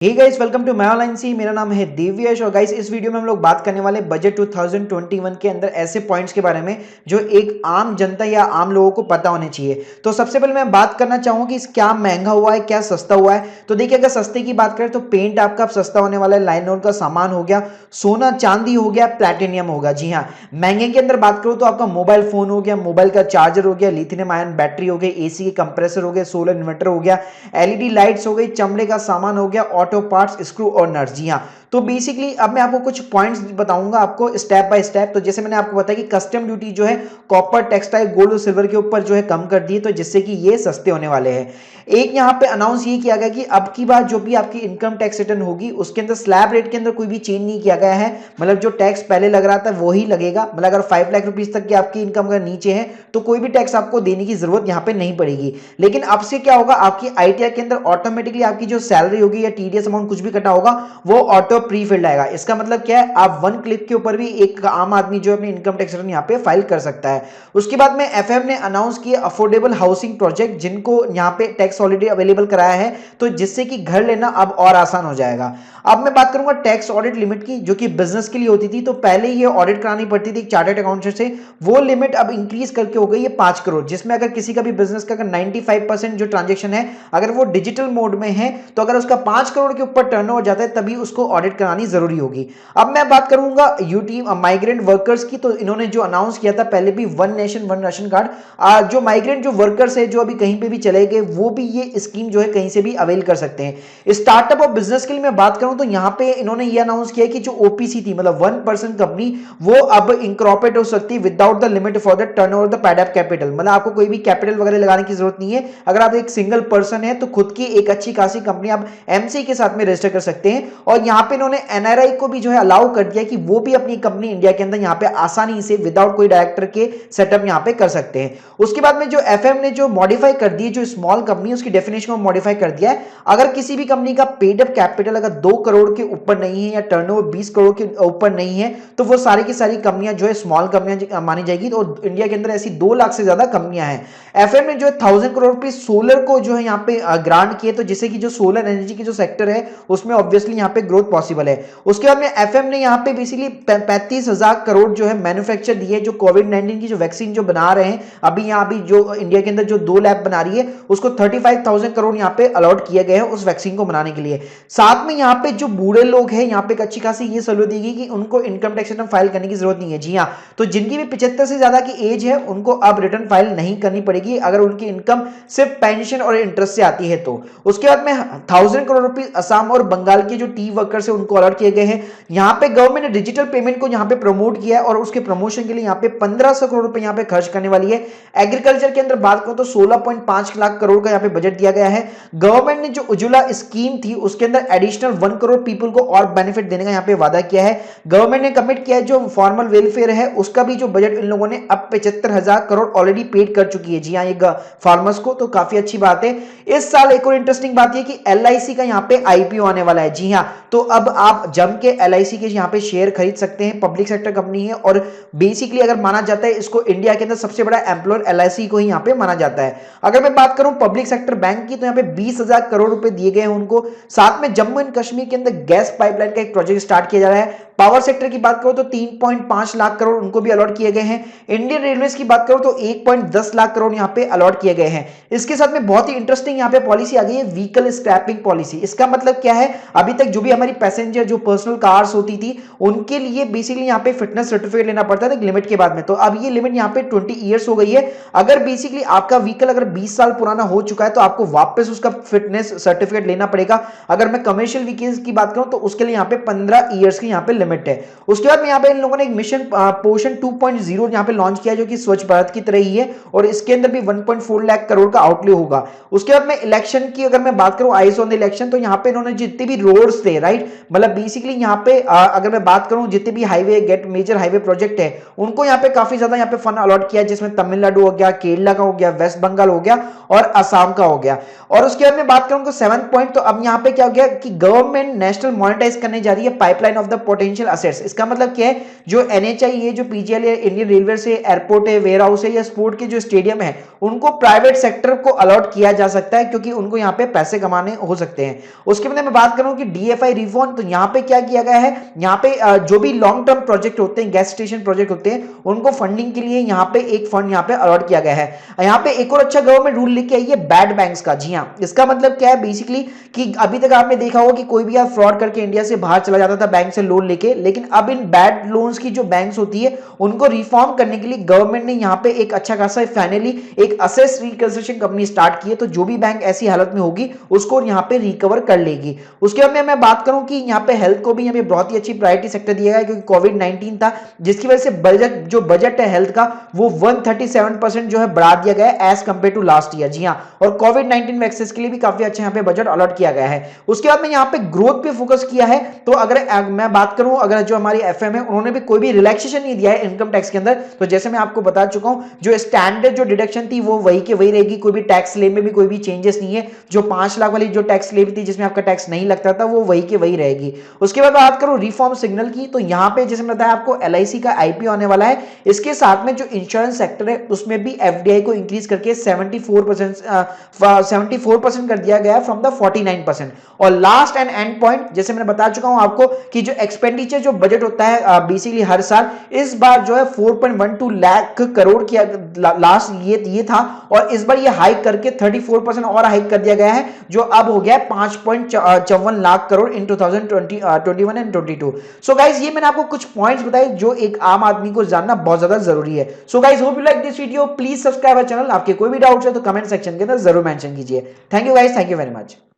Hey guys, welcome to my online C. मेरा नाम है दिव्यश और गाइस इस वीडियो में हम लोग बात करने वाले बजट 2021 के अंदर ऐसे पॉइंट्स के बारे में जो एक आम जनता या आम लोगों को पता होने चाहिए। तो सबसे पहले मैं बात करना चाहूंगा कि क्या महंगा हुआ है, क्या सस्ता हुआ है। तो देखिए, अगर सस्ते की बात करें तो पेंट आपका सस्ता होने वाला है, लाइनर का सामान हो गया, सोना चांदी हो गया, प्लैटिनियम होगा। जी हाँ, महंगे के अंदर बात करूं तो आपका मोबाइल फोन हो गया, मोबाइल का चार्जर हो गया, लिथियम आयन बैटरी हो गई, एसी के कंप्रेसर हो गए, सोलर इन्वर्टर हो गया, एलईडी लाइट्स हो गई, चमड़े का सामान हो गया, ऑटो पार्ट्स, स्क्रू और नट्स। जी हाँ, तो बेसिकली अब मैं आपको कुछ पॉइंट्स बताऊंगा आपको स्टेप बाय स्टेप। तो जैसे मैंने आपको बताया कि कस्टम ड्यूटी जो है कॉपर, टेक्सटाइल, गोल्ड और सिल्वर के ऊपर जो है कम कर दी है, तो जिससे कि ये सस्ते होने वाले हैं। एक यहाँ पे अनाउंस ये किया गया कि अब की बार जो भी आपकी इनकम टैक्स रिटर्न होगी उसके अंदर स्लैब रेट के अंदर कोई भी चेंज नहीं किया गया है। मतलब जो टैक्स पहले लग रहा था वही लगेगा। मतलब अगर 5 लाख रुपीज तक की आपकी इनकम अगर नीचे है तो कोई भी टैक्स आपको देने की जरूरत यहाँ पे नहीं पड़ेगी। लेकिन अब से क्या होगा, आपकी आईटीआर के अंदर ऑटोमेटिकली आपकी जो सैलरी होगी या टीडीएस अमाउंट कुछ भी कटा होगा वो ऑटो प्री फिल्ड आएगा। इसका मतलब क्या है, आप वन क्लिक के ऊपर भी एक आम आदमी जो अपनी इनकम टैक्स रिटर्न यहाँ पे फाइल कर सकता है। उसके बाद में एफएम ने अनाउंस किया अफोर्डेबल हाउसिंग प्रोजेक्ट, जिनको यहाँ पे टैक्स ऑलरेडी अवेलेबल कराया है, तो जिससे कि घर लेना अब और आसान हो जाएगा। अब मैं बात करूंगा टैक्स ऑडिट लिमिट की, जो कि बिजनेस के लिए होती थी। तो पहले ये ऑडिट करानी पड़ती थी चार्टर्ड अकाउंटेंट से, वो लिमिट अब इंक्रीज करके हो गई है 5 करोड़, जिसमें अगर किसी का भी बिजनेस का अगर 95% जो ट्रांजेक्शन है अगर वो डिजिटल मोड में है तो अगर उसका 5 करोड़ के ऊपर टर्नओवर जाता है तभी उसको ऑडिट करानी जरूरी होगी। अब मैं बात करूंगा यूटी माइग्रेंट वर्कर्स की। तो इन्होंने जो अनाउंस किया था पहले भी, one nation one ration card, जो माइग्रेंट जो वर्कर्स है जो अभी कहीं पे भी चले गए वो भी ये स्कीम जो है कहीं से भी अवेल कर सकते हैं। स्टार्टअप और बिजनेस के लिए मैं बात करूं तो यहां पे इन्होंने ये अनाउंस किया कि जो ओपीसी थी, मतलब 1% कंपनी, वो अब इंकॉर्पोरेट हो सकती है without the limit for the turnover the paid up capital. मतलब आपको कोई भी कैपिटल वगैरह लगाने की जरूरत नहीं है। अगर आप एक सिंगल पर्सन है तो खुद की एक अच्छी खासी कंपनी आप एमसी के साथ में रजिस्टर कर सकते हैं। और यहां पे इन्होंने एनआरआई को भी जो है अलाउ कर दिया कि वो भी अपनी कंपनी इंडिया के अंदर यहां पे आसानी से विदाउट कोई डायरेक्टर के सेटअप यहां पे कर सकते हैं। उसके बाद में जो एफएम ने जो मॉडिफाई कर दी, जो स्मॉल कंपनी, उसकी डेफिनेशन को मॉडिफाई कर दिया है। अगर किसी भी कंपनी का पेड अप कैपिटल अगर 2 करोड़ के ऊपर नहीं है या टर्नओवर 20 करोड़ के ऊपर नहीं है तो वो सारी की सारी कंपनियां जो है स्मॉल कंपनियां मानी जाएगी। तो इंडिया के अंदर ऐसी 2 लाख से ज्यादा कंपनियां हैं। एफएम ने जो है 1000 करोड़ रुपए सोलर को जो है यहाँ पे ग्रांट किए, तो जिससे कि जो सोलर एनर्जी की जो सेक्टर है उसमें ऑब्वियसली यहाँ पे ग्रोथ पॉसिबल है। उसके बाद में एफएम ने यहाँ पे बेसिकली 35,000 करोड़ जो है मैन्युफैक्चर दिए, जो कोविड-19 की जो वैक्सीन जो बना रहे हैं अभी यहाँ भी जो इंडिया के अंदर जो 2 लैब बना रही है उसको 35,000 करोड़ यहाँ पे अलॉट किए गए हैं उस वैक्सीन को बनाने के लिए। साथ में यहाँ पे जो बूढ़े लोग हैं यहाँ पे एक अच्छी खासी ये सलाह दी गई कि उनको इनकम टैक्स रिटर्न फाइल करने की जरूरत नहीं है। जी हाँ, तो जिनकी भी 75 से ज्यादा की एज है उनको अब रिटर्न फाइल नहीं करनी पड़ेगी अगर उनकी इनकम सिर्फ पेंशन और इंटरेस्ट से आती है तो। उसके बाद में 1000 करोड़ रुपीज असम और बंगाल के जो टी वर्कर्स है उनको अलॉट किए गए हैं। यहाँ पे गवर्नमेंट ने डिजिटल पेमेंट को यहाँ पे प्रमोट किया है और उसके प्रमोशन के लिए यहाँ पे 1500 करोड़ रुपए यहाँ पे खर्च करने वाली है। एग्रीकल्चर के अंदर बात करूं तो 16.5 लाख करोड़ का यहाँ पे बजट दिया गया है। गवर्नमेंट ने जो उज्ज्वला स्कीम थी उसके अंदर एडिशनल 1 करोड़ पीपल को और बेनिफिट देने का यहाँ पे वादा किया है। गवर्नमेंट ने कमिट किया है जो फॉर्मल वेलफेयर है उसका भी जो बजट इन लोगों ने अब 75,000 करोड़ ऑलरेडी पेड कर चुकी है। जी हाँ, ये फार्मर्स को, तो काफी अच्छी बात है। इस साल एक और इंटरेस्टिंग बात है कि एलआईसी का यहाँ पे आईपीओ आने वाला है। जी हाँ, तो अब आप जम के एलआईसी के यहाँ पे शेयर खरीद सकते हैं। पब्लिक सेक्टर कंपनी है और बेसिकली अगर माना जाता है इसको इंडिया के अंदर सबसे बड़ा एम्प्लॉयर एलआईसी को ही यहाँ पे माना जाता है। अगर मैं बात करूं पब्लिक सेक्टर बैंक की तो यहाँ पे 20,000 करोड़ रुपए दिए गए हैं उनको। साथ में जम्मू एंड कश्मीर के अंदर गैस पाइपलाइन का एक प्रोजेक्ट स्टार्ट किया जा रहा है। पावर सेक्टर की बात करो तो 3.5 लाख करोड़ उनको भी अलॉट किए गए हैं। इंडियन रेलवेज की बात करो तो 1.10 लाख करोड़ यहाँ पे अलॉट किए गए हैं। इसके साथ में बहुत ही इंटरेस्टिंग यहाँ पे पॉलिसी आ गई है, व्हीकल स्क्रैपिंग पॉलिसी। इसका मतलब क्या है, अभी तक जो भी हमारी पैसेंजर जो पर्सनल कार्स होती थी उनके लिए बेसिकली यहाँ पे फिटनेस सर्टिफिकेट लेना पड़ता था लिमिट के बाद में, तो अब ये लिमिट यहाँ पे 20 ईयर्स हो गई है। अगर बेसिकली आपका व्हीकल अगर 20 साल पुराना हो चुका है तो आपको वापस उसका फिटनेस सर्टिफिकेट लेना पड़ेगा। अगर मैं कमर्शियल व्हीकल्स की बात करूं तो उसके लिए यहाँ पे 15 ईयर्स की यहाँ पे लिमिट है। उसके बाद में यहाँ पे इन लोगों ने एक मिशन पोषण 2.0 यहाँ पे लॉन्च किया जो कि स्वच्छ भारत की तरह ही है और इसके अंदर भी 1.4 लाख करोड़ का आउटले होगा। उसके बाद में इलेक्शन की अगर मैं बात करूं, आईज ऑन द इलेक्शन, तो यहाँ पे इन्होंने जितने भी रोड्स थे, राइट, मतलब बेसिकली यहाँ पे अगर मैं बात करूं जितने भी highway gate major highway project है उनको यहाँ पे काफी ज्यादा यहाँ पे फंड अलॉट किया, जिसमें तमिलनाडु हो गया, केरला का हो गया, वेस्ट बंगाल हो गया और असम का हो गया। और उसके बाद में बात करूं तो 7th पॉइंट, तो अब यहाँ पे क्या हो गया कि गवर्नमेंट नेशनल मॉनिटाइज करने जा रही है pipeline of the potential financial assets. इसका मतलब क्या है, जो एनएचआई है, जो पीजीएल है, इंडियन रेलवे से, एयरपोर्ट है, वेयर हाउस है या स्पोर्ट के जो स्टेडियम है, उनको प्राइवेट सेक्टर को अलॉट किया जा सकता है क्योंकि उनको यहाँ पे पैसे कमाने हो सकते हैं। उसके बाद मैं बात करूं कि डीएफआई रिफॉर्म, तो यहाँ पे क्या किया गया है, यहाँ पे जो भी लॉन्ग टर्म प्रोजेक्ट होते हैं, गैस स्टेशन प्रोजेक्ट होते हैं, उनको फंडिंग के लिए यहाँ पे एक फंड यहाँ पे अलॉट किया गया है। यहाँ पे एक और अच्छा गवर्नमेंट रूल लेके आई है बैड बैंक्स का। जी हाँ, इसका मतलब क्या है बेसिकली कि अभी तक आपने देखा होगा कि कोई भी आप फ्रॉड करके इंडिया से बाहर चला जाता था बैंक से लोन लेके, लेकिन अब इन बैड लोन्स की जो बैंक्स होती है उनको रिफॉर्म करने के लिए गवर्नमेंट ने यहाँ पे एक अच्छा खासा फाइनली एक असेस रिकंस्ट्रक्शन कंपनी स्टार्ट की है। तो जो भी बैंक ऐसी हालत में होगी उसको यहाँ पे रिकवर कर लेगी। उसके बाद में मैं बात करूं कि यहाँ पे हेल्थ को भी यहाँ पे बहुत ही अच्छी प्रायोरिटी सेक्टर दिया गया क्योंकि कोविड-19 था, जिसकी वजह से बजट है हेल्थ का वो 137% जो है बढ़ा दिया गया है as compare to last year. जी हाँ, और कोविड-19 वैक्सीन के लिए भी काफी अच्छा यहाँ पे बजट अलॉट किया गया है। उसके बाद में यहाँ पे ग्रोथ पे फोकस किया है। तो अगर मैं बात करूं, अगर जो हमारी एफएम है उन्होंने भी कोई भी रिलैक्सेशन नहीं दिया है इनकम टैक्स के अंदर। तो जैसे मैं आपको बता चुका हूं, जो स्टैंडर्ड जो डिडक्शन थी वो वही के वही रहेगी, कोई भी टैक्स स्लैब में भी कोई भी चेंजेस नहीं है। जो 5 लाख वाली जो टैक्स स्लैब थी जिसमें आपका टैक्स नहीं लगता था वो वही के वही रहेगी। उसके बाद बात करूं रिफॉर्म सिग्नल की, तो यहां पे जैसे मैंने बताया आपको एलआईसी का आईपीओ आने वाला है। इसके साथ में जो इंश्योरेंस सेक्टर है उसमें भी एफडीआई को इंक्रीज करके 74% कर दिया गया फ्रॉम द 49%। और लास्ट एंड एंड पॉइंट, जैसे मैंने बता चुका हूं आपको कि जो एक्सपेंडिचर जो बजट होता है बेसिकली हर साल, इस बार जो है 4.12 लाख करोड़ किया लास्ट ये था, और इस बार ये हाइक करके 34% और हाइक कर दिया गया है, जो अब हो गया है 5.54 लाख करोड़ इन 2021 एंड 22। सो गाइस, ये मैंने आपको कुछ पॉइंट्स बताए जो एक आम आदमी को जानना बहुत ज्यादा जरूरी है। So guys, hope you like this video, please subscribe our channel. आपके कोई भी डाउट्स है तो कमेंट सेक्शन के अंदर जरूर मेंशन कीजिए। Thank you guys, thank you very much.